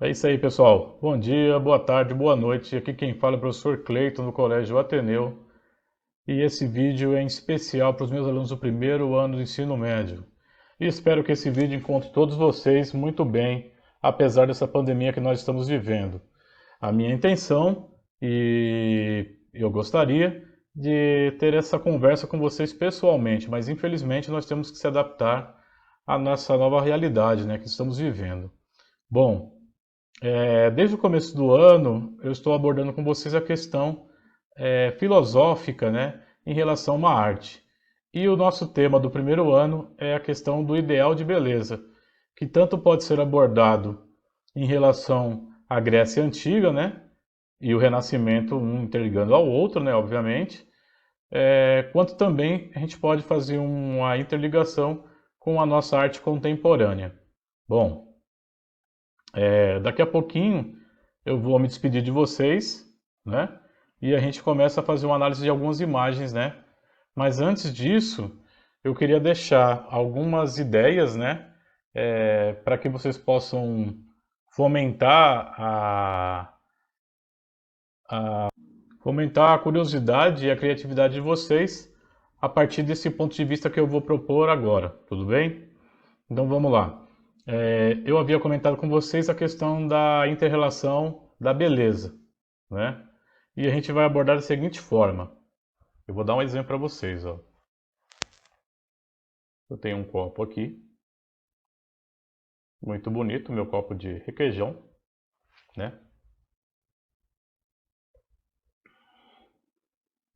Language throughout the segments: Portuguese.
É isso aí, pessoal. Bom dia, boa tarde, boa noite. Aqui quem fala é o professor Cleiton, do Colégio Ateneu. E esse vídeo é em especial para os meus alunos do primeiro ano do ensino médio. E espero que esse vídeo encontre todos vocês muito bem, apesar dessa pandemia que nós estamos vivendo. A minha intenção, e eu gostaria, de ter essa conversa com vocês pessoalmente, mas infelizmente nós temos que se adaptar à nossa nova realidade, né, que estamos vivendo. Bom, desde o começo do ano, eu estou abordando com vocês a questão filosófica, né, em relação a uma arte. E o nosso tema do primeiro ano é a questão do ideal de beleza, que tanto pode ser abordado em relação à Grécia Antiga, né, e o Renascimento, um interligando ao outro, né, obviamente, quanto também a gente pode fazer uma interligação com a nossa arte contemporânea. Bom, daqui a pouquinho eu vou me despedir de vocês, né? E a gente começa a fazer uma análise de algumas imagens, né? Mas antes disso, eu queria deixar algumas ideias, né? Para que vocês possam fomentar fomentar a curiosidade e a criatividade de vocês a partir desse ponto de vista que eu vou propor agora, tudo bem? Então vamos lá. Eu havia comentado com vocês a questão da inter-relação da beleza, né? E a gente vai abordar da seguinte forma. Eu vou dar um exemplo para vocês, ó. Eu tenho um copo aqui, muito bonito, meu copo de requeijão, né?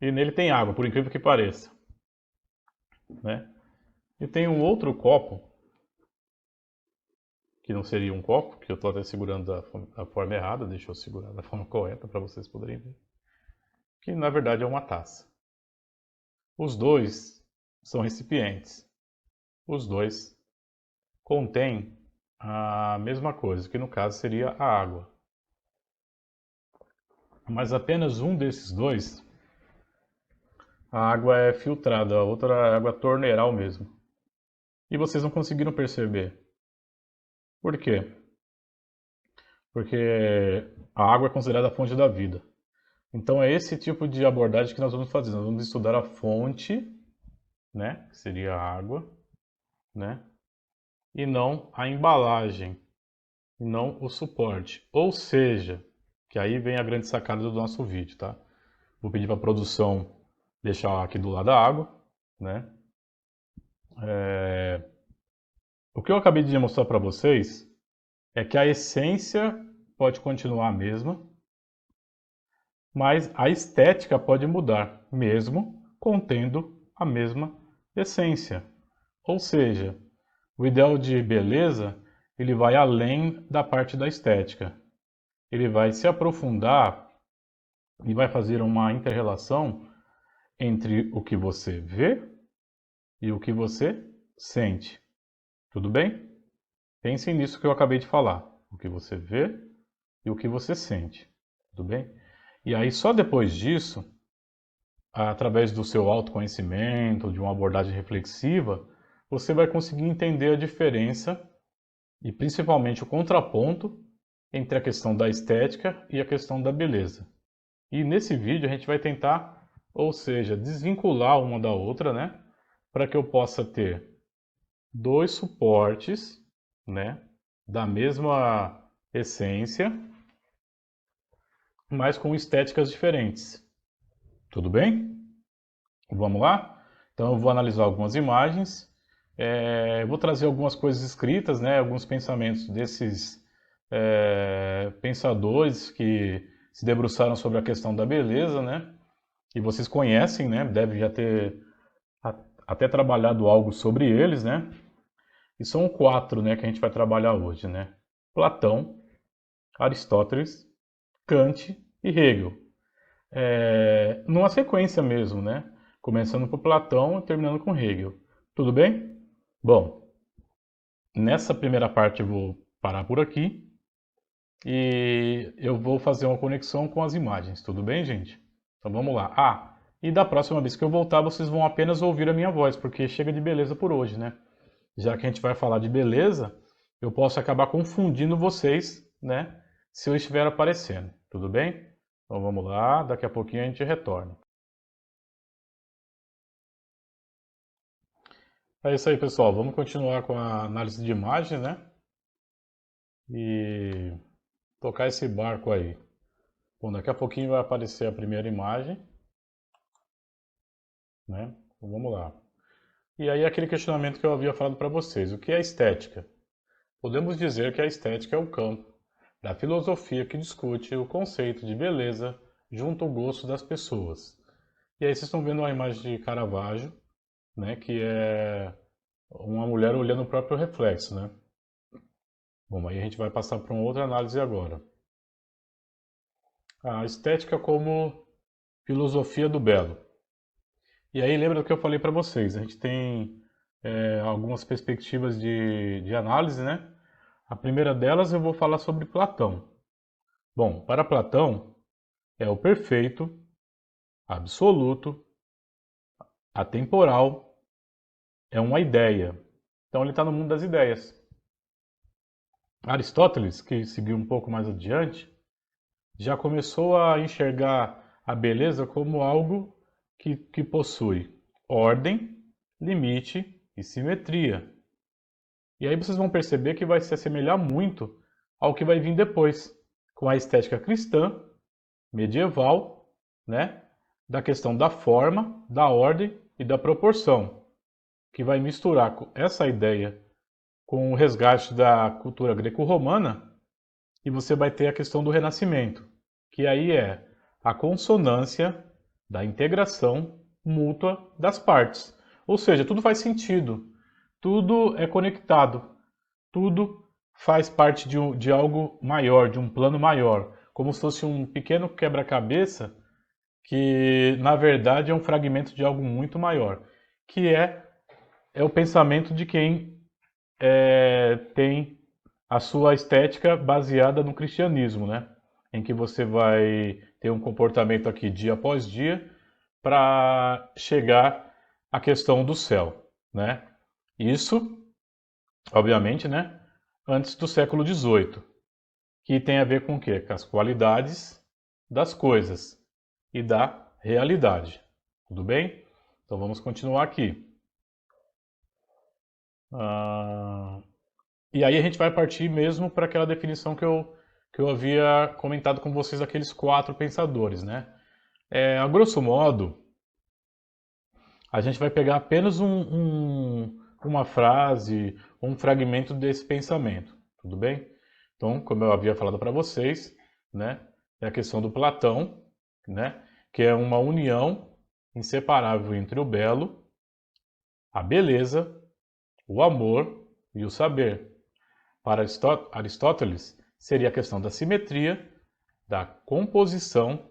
E nele tem água, por incrível que pareça, né? E tem um outro copo, que não seria um copo, que eu estou até segurando da forma errada, deixa eu segurar da forma correta para vocês poderem ver, que na verdade é uma taça. Os dois são recipientes. Os dois contêm a mesma coisa, que no caso seria a água. Mas apenas um desses dois, a água é filtrada, a outra é água torneiral mesmo. E vocês não conseguiram perceber. Por quê? Porque a água é considerada a fonte da vida. Então é esse tipo de abordagem que nós vamos fazer. Nós vamos estudar a fonte, né, que seria a água, né, e não a embalagem, e não o suporte. Ou seja, que aí vem a grande sacada do nosso vídeo, tá? Vou pedir para a produção deixar aqui do lado da água, né? O que eu acabei de mostrar para vocês é que a essência pode continuar a mesma, mas a estética pode mudar, mesmo contendo a mesma essência. Ou seja, o ideal de beleza, ele vai além da parte da estética. Ele vai se aprofundar e vai fazer uma inter-relação entre o que você vê e o que você sente. Tudo bem? Pensem nisso que eu acabei de falar. O que você vê e o que você sente. Tudo bem? E aí, só depois disso, através do seu autoconhecimento, de uma abordagem reflexiva, você vai conseguir entender a diferença e principalmente o contraponto entre a questão da estética e a questão da beleza. E nesse vídeo a gente vai tentar, ou seja, desvincular uma da outra, né? Para que eu possa ter dois suportes, né? Da mesma essência, mas com estéticas diferentes. Tudo bem? Vamos lá? Então eu vou analisar algumas imagens, vou trazer algumas coisas escritas, né? Alguns pensamentos desses pensadores que se debruçaram sobre a questão da beleza, né? E vocês conhecem, né? Devem já ter até trabalhado algo sobre eles, né? E são quatro, né, que a gente vai trabalhar hoje, né? Platão, Aristóteles, Kant e Hegel. Numa sequência mesmo, né? Começando por Platão e terminando com Hegel. Tudo bem? Bom, nessa primeira parte eu vou parar por aqui e eu vou fazer uma conexão com as imagens. Tudo bem, gente? Então vamos lá. E da próxima vez que eu voltar, vocês vão apenas ouvir a minha voz, porque chega de beleza por hoje, né? Já que a gente vai falar de beleza, eu posso acabar confundindo vocês né, se eu estiver aparecendo, tudo bem? Então vamos lá, daqui a pouquinho a gente retorna. É isso aí, pessoal. Vamos continuar com a análise de imagem, né? E tocar esse barco aí. Bom, daqui a pouquinho vai aparecer a primeira imagem, né? Então vamos lá. E aí aquele questionamento que eu havia falado para vocês. O que é estética? Podemos dizer que a estética é o campo da filosofia que discute o conceito de beleza junto ao gosto das pessoas. E aí vocês estão vendo uma imagem de Caravaggio, né? Que é uma mulher olhando o próprio reflexo, né? Bom, aí a gente vai passar para uma outra análise agora. A estética como filosofia do belo. E aí lembra do que eu falei para vocês, a gente tem algumas perspectivas de análise, né? A primeira delas eu vou falar sobre Platão. Bom, para Platão é o perfeito, absoluto, atemporal, é uma ideia. Então ele está no mundo das ideias. Aristóteles, que seguiu um pouco mais adiante, já começou a enxergar a beleza como algo que possui ordem, limite e simetria. E aí vocês vão perceber que vai se assemelhar muito ao que vai vir depois, com a estética cristã, medieval, né? Da questão da forma, da ordem e da proporção, que vai misturar essa ideia com o resgate da cultura greco-romana, e você vai ter a questão do renascimento, que aí é a consonância da integração mútua das partes. Ou seja, tudo faz sentido, tudo é conectado, tudo faz parte de algo maior, de um plano maior, como se fosse um pequeno quebra-cabeça que, na verdade, é um fragmento de algo muito maior, que é o pensamento de quem tem a sua estética baseada no cristianismo, né? Em que você vai ter um comportamento aqui dia após dia para chegar à questão do céu, né? Isso, obviamente, né? Antes do século XVIII, que tem a ver com o quê? Com as qualidades das coisas e da realidade. Tudo bem? Então vamos continuar aqui. E aí a gente vai partir mesmo para aquela definição que eu havia comentado com vocês, aqueles quatro pensadores, né? A grosso modo, a gente vai pegar apenas uma frase, um fragmento desse pensamento, tudo bem? Então, como eu havia falado para vocês, né, é a questão do Platão, né, que é uma união inseparável entre o belo, a beleza, o amor e o saber. Para Aristóteles, seria a questão da simetria, da composição,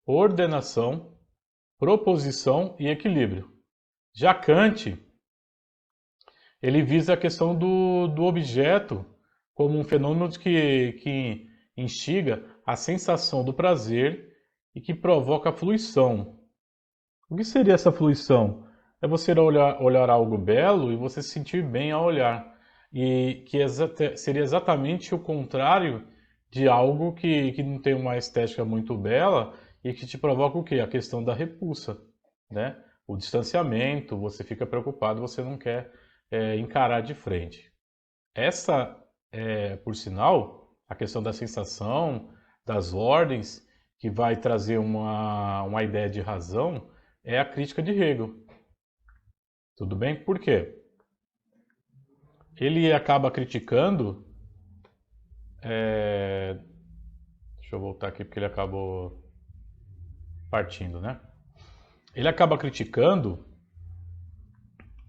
ordenação, proposição e equilíbrio. Já Kant, ele visa a questão do objeto como um fenômeno que instiga a sensação do prazer e que provoca a fruição. O que seria essa fruição? É você olhar algo belo e você se sentir bem ao olhar. E que seria exatamente o contrário de algo que não tem uma estética muito bela e que te provoca o quê? A questão da repulsa, né? O distanciamento, você fica preocupado, você não quer encarar de frente. Essa, por sinal, a questão da sensação, das ordens, que vai trazer uma ideia de razão, é a crítica de Hegel. Tudo bem? Por quê? Ele acaba criticando. Deixa eu voltar aqui porque ele acabou partindo, né? Ele acaba criticando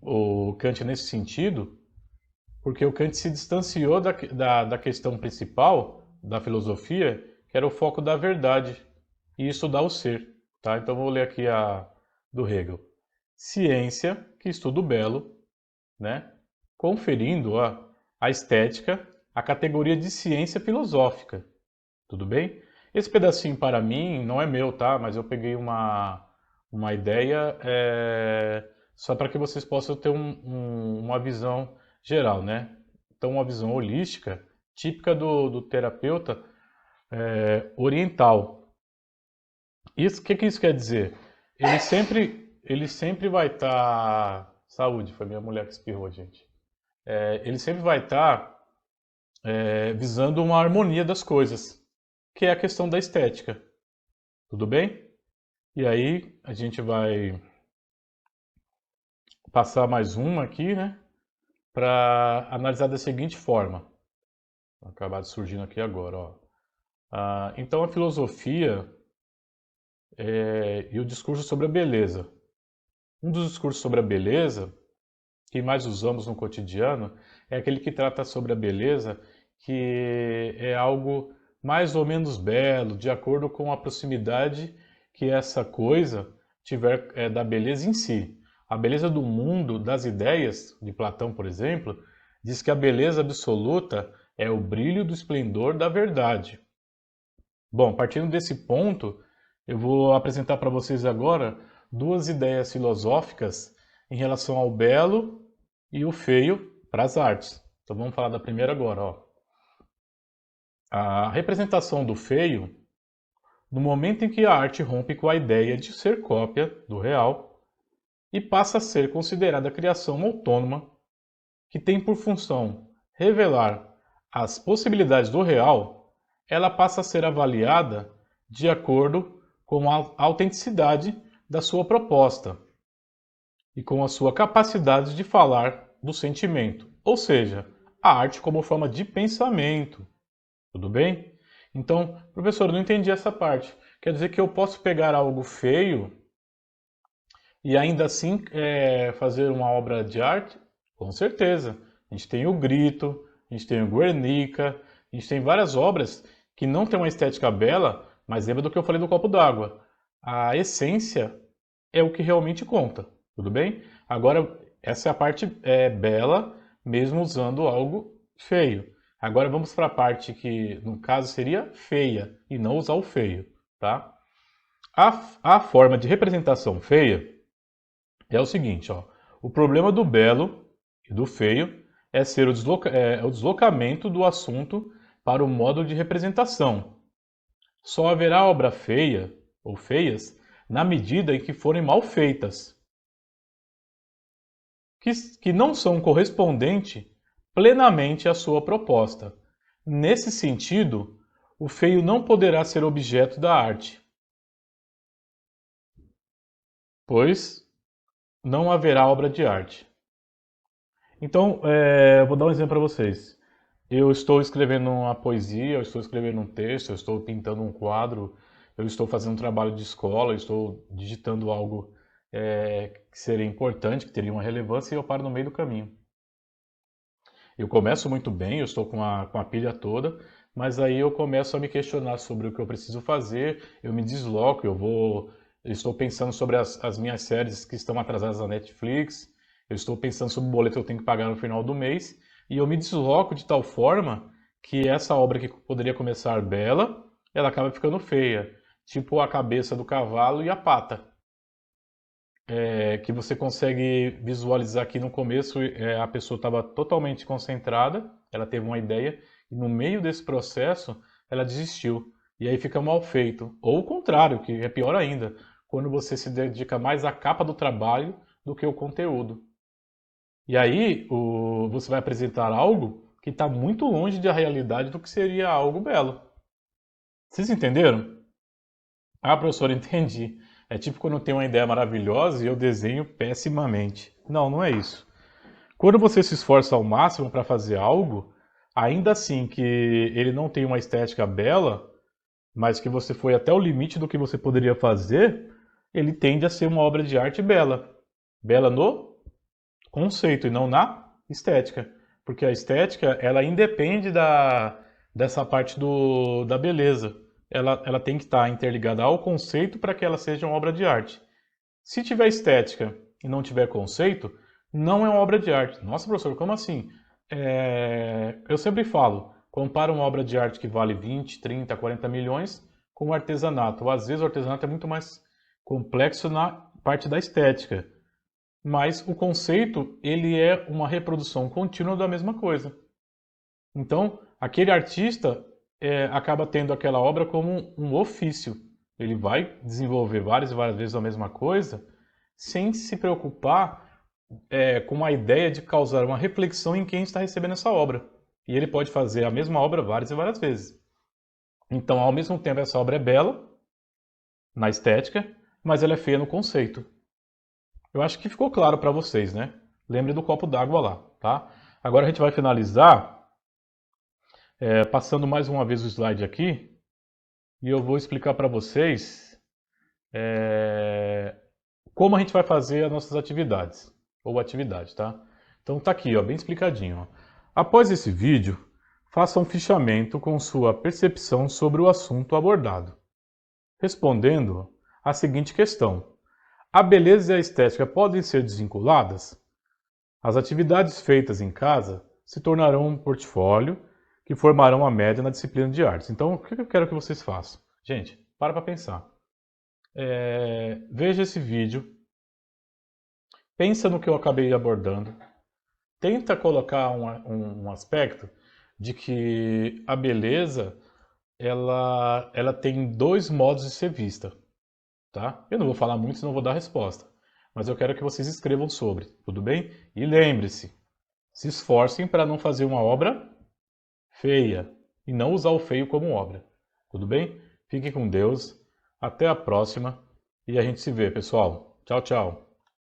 o Kant nesse sentido, porque o Kant se distanciou da questão principal da filosofia, que era o foco da verdade, e estudar o ser. Tá? Então vou ler aqui a do Hegel. Ciência, que estuda o belo, né? Conferindo a estética a categoria de ciência filosófica. Tudo bem? Esse pedacinho para mim não é meu, tá? Mas eu peguei uma ideia só para que vocês possam ter uma visão geral, né? Então, uma visão holística típica do terapeuta oriental. Isso, que isso quer dizer? Ele sempre vai estar... Saúde, foi minha mulher que espirrou, gente. Ele sempre vai estar visando uma harmonia das coisas, que é a questão da estética. Tudo bem? E aí a gente vai passar mais uma aqui, né? Para analisar da seguinte forma. Vai acabar surgindo aqui agora, ó. Então a filosofia e o discurso sobre a beleza. Um dos discursos sobre a beleza que mais usamos no cotidiano é aquele que trata sobre a beleza, que é algo mais ou menos belo, de acordo com a proximidade que essa coisa tiver da beleza em si. A beleza do mundo, das ideias, de Platão, por exemplo, diz que a beleza absoluta é o brilho do esplendor da verdade. Bom, partindo desse ponto, eu vou apresentar para vocês agora duas ideias filosóficas em relação ao belo e o feio para as artes. Então vamos falar da primeira agora, ó. A representação do feio, no momento em que a arte rompe com a ideia de ser cópia do real e passa a ser considerada criação autônoma, que tem por função revelar as possibilidades do real, ela passa a ser avaliada de acordo com a autenticidade da sua proposta e com a sua capacidade de falar do sentimento, ou seja, a arte como forma de pensamento. Tudo bem? Então, professor, eu não entendi essa parte. Quer dizer que eu posso pegar algo feio e ainda assim fazer uma obra de arte? Com certeza. A gente tem o Grito, a gente tem o Guernica, a gente tem várias obras que não têm uma estética bela, mas lembra do que eu falei do copo d'água. A essência é o que realmente conta, tudo bem? Agora, essa é a parte bela, mesmo usando algo feio. Agora vamos para a parte que, no caso, seria feia, e não usar o feio, tá? A forma de representação feia é o seguinte, ó. O problema do belo e do feio é ser o deslocamento do assunto para o modo de representação. Só haverá obra feia ou feias na medida em que forem mal feitas, que não são correspondentes plenamente à sua proposta. Nesse sentido, o feio não poderá ser objeto da arte, pois não haverá obra de arte. Então, eu vou dar um exemplo para vocês. Eu estou escrevendo uma poesia, eu estou escrevendo um texto, eu estou pintando um quadro, eu estou fazendo um trabalho de escola, eu estou digitando algo que seria importante, que teria uma relevância, e eu paro no meio do caminho. Eu começo muito bem, eu estou com a pilha toda, mas aí eu começo a me questionar sobre o que eu preciso fazer, eu me desloco, eu estou pensando sobre as minhas séries que estão atrasadas na Netflix, eu estou pensando sobre o boleto que eu tenho que pagar no final do mês, e eu me desloco de tal forma que essa obra que poderia começar bela, ela acaba ficando feia, tipo a cabeça do cavalo e a pata. Que você consegue visualizar aqui no começo, a pessoa estava totalmente concentrada, ela teve uma ideia, e no meio desse processo ela desistiu. E aí fica mal feito. Ou o contrário, que é pior ainda, quando você se dedica mais à capa do trabalho do que ao conteúdo. E aí você vai apresentar algo que está muito longe da realidade do que seria algo belo. Vocês entenderam? Ah, professor, entendi. É tipo quando eu tenho uma ideia maravilhosa e eu desenho pessimamente. Não, não é isso. Quando você se esforça ao máximo para fazer algo, ainda assim que ele não tem uma estética bela, mas que você foi até o limite do que você poderia fazer, ele tende a ser uma obra de arte bela. Bela no conceito e não na estética. Porque a estética, ela independe dessa parte da beleza. Ela tem que estar interligada ao conceito para que ela seja uma obra de arte. Se tiver estética e não tiver conceito, não é uma obra de arte. Nossa, professor, como assim? Eu sempre falo, compara uma obra de arte que vale 20, 30, 40 milhões com o artesanato. Às vezes o artesanato é muito mais complexo na parte da estética. Mas o conceito, ele é uma reprodução contínua da mesma coisa. Então, aquele artista acaba tendo aquela obra como um ofício. Ele vai desenvolver várias e várias vezes a mesma coisa, sem se preocupar com a ideia de causar uma reflexão em quem está recebendo essa obra. E ele pode fazer a mesma obra várias e várias vezes. Então, ao mesmo tempo, essa obra é bela na estética, mas ela é feia no conceito. Eu acho que ficou claro para vocês, né? Lembre do copo d'água lá, tá? Agora a gente vai finalizar passando mais uma vez o slide aqui e eu vou explicar para vocês como a gente vai fazer as nossas atividades, ou atividade, tá? Então tá aqui, ó, bem explicadinho. Ó. Após esse vídeo, faça um fichamento com sua percepção sobre o assunto abordado, respondendo a seguinte questão: a beleza e a estética podem ser desvinculadas? As atividades feitas em casa se tornarão um portfólio que formarão a média na disciplina de artes. Então, o que eu quero que vocês façam? Gente, para pensar. Veja esse vídeo, pensa no que eu acabei abordando, tenta colocar um aspecto de que a beleza ela tem dois modos de ser vista, tá? Eu não vou falar muito, senão vou dar resposta, mas eu quero que vocês escrevam sobre, tudo bem? E lembre-se, se esforcem para não fazer uma obra feia e não usar o feio como obra, tudo bem? Fique com Deus, até a próxima e a gente se vê, pessoal. Tchau, tchau.